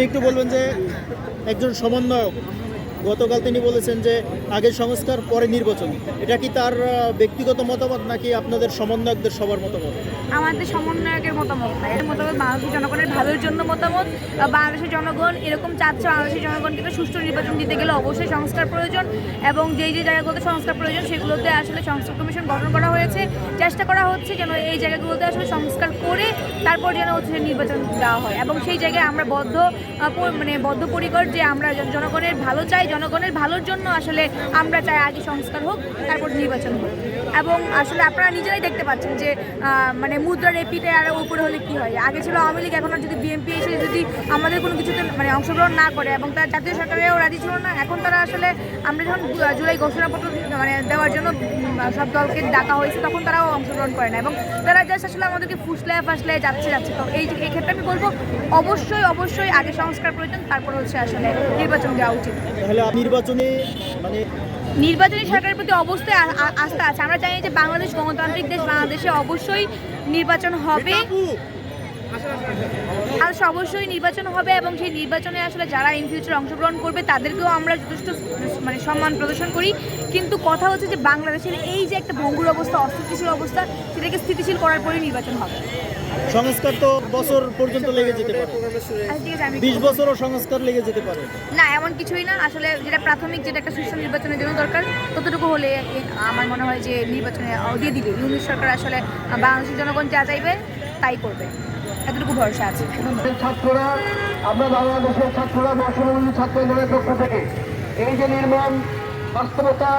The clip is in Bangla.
একটু বলবেন যে একজন সমন্বয়ক গতকাল তিনি বলেছেন যে আগে সংস্কার পরে নির্বাচন, এটা কি তার ব্যক্তিগত মতামত নাকি আপনাদের সমন্বয়কদের সবার মতামত? আমাদের সমন্বয়কের মতামত না, এর মতামত বাংলাদেশের জনগণের ভালোর জন্য মতামত। বাংলাদেশের জনগণ এরকম চাচ্ছে, বাংলাদেশের জনগণকে একটা সুষ্ঠু নির্বাচন দিতে গেলে অবশ্যই সংস্কার প্রয়োজন, এবং যেই যে জায়গাগুলোতে সংস্কার প্রয়োজন সেগুলোতে আসলে সংস্কার কমিশন গঠন করা হয়েছে। চেষ্টা করা হচ্ছে যেন এই জায়গাগুলোতে আসলে সংস্কার করে তারপর যেন হচ্ছে নির্বাচন দেওয়া হয়, এবং সেই জায়গায় আমরা বদ্ধপরিকর যে আমরা জনগণের ভালো চাই, জনগণের ভালোর জন্য আসলে আমরা চাই আগে সংস্কার হোক তারপর নির্বাচন হোক। এবং আসলে আপনারা নিজেরাই দেখতে পাচ্ছেন যে মুদ্রার এপিতে আর উপরে হলে কি হয়। আগে ছিল আওয়ামী লীগ, এখন আর যদি বিএনপি এসে যদি আমাদের কোনো কিছুতে অংশগ্রহণ না করে, এবং তার জাতীয় সরকারেও রাজি ছিল না, এখন তারা আসলে আমরা যখন জুলাই ঘোষণাপত্র দেওয়ার জন্য সব দলকে ডাকা হয়েছে তখন তারাও অংশগ্রহণ করে না, এবং তারা জাস্ট আসলে আমাদেরকে ফুসলায় যাচ্ছে। তো এই ক্ষেত্রে আমি বলবো অবশ্যই আগে সংস্কার প্রয়োজন, তারপর হচ্ছে আসলে নির্বাচন দেওয়া উচিত। তাহলে নির্বাচনী সরকারের প্রতি অবশ্যই আস্থা আছে। আমরা জানি যে বাংলাদেশ গণতান্ত্রিক দেশ, বাংলাদেশে অবশ্যই নির্বাচন হবে, অবশ্যই নির্বাচন হবে, এবং সেই নির্বাচনে আসলে যারা ইন ফিউচার অংশগ্রহণ করবে তাদেরকেও আমরা যথেষ্ট সম্মান প্রদর্শন করি। কিন্তু কথা হচ্ছে যে বাংলাদেশের এই যে একটা ভঙ্গুর অবস্থা, অস্থিতিশীল অবস্থা, সেটাকে স্থিতিশীল করার পরেই নির্বাচন হবে। সংস্কার তো বছর পর্যন্ত লেগে যেতে পারে, 20 বছরও সংস্কার লেগে যেতে পারে না, এমন কিছুই না। আসলে যেটা প্রাথমিক, যেটা একটা সুষ্ঠু নির্বাচনের জন্য দরকার, ততটুকু হলে আমার মনে হয় যে নির্বাচনে দিয়ে দিবে ইউনিট সরকার। আসলে বাংলাদেশের জনগণ যা চাইবে তাই করবে, এতটুকু ভরসা আছে। ছাত্ররা, আমরা বাংলাদেশের ছাত্ররা বর্ষবরণী ছাত্র দলের পক্ষ থেকে এই যে নির্মম বাস্তবতা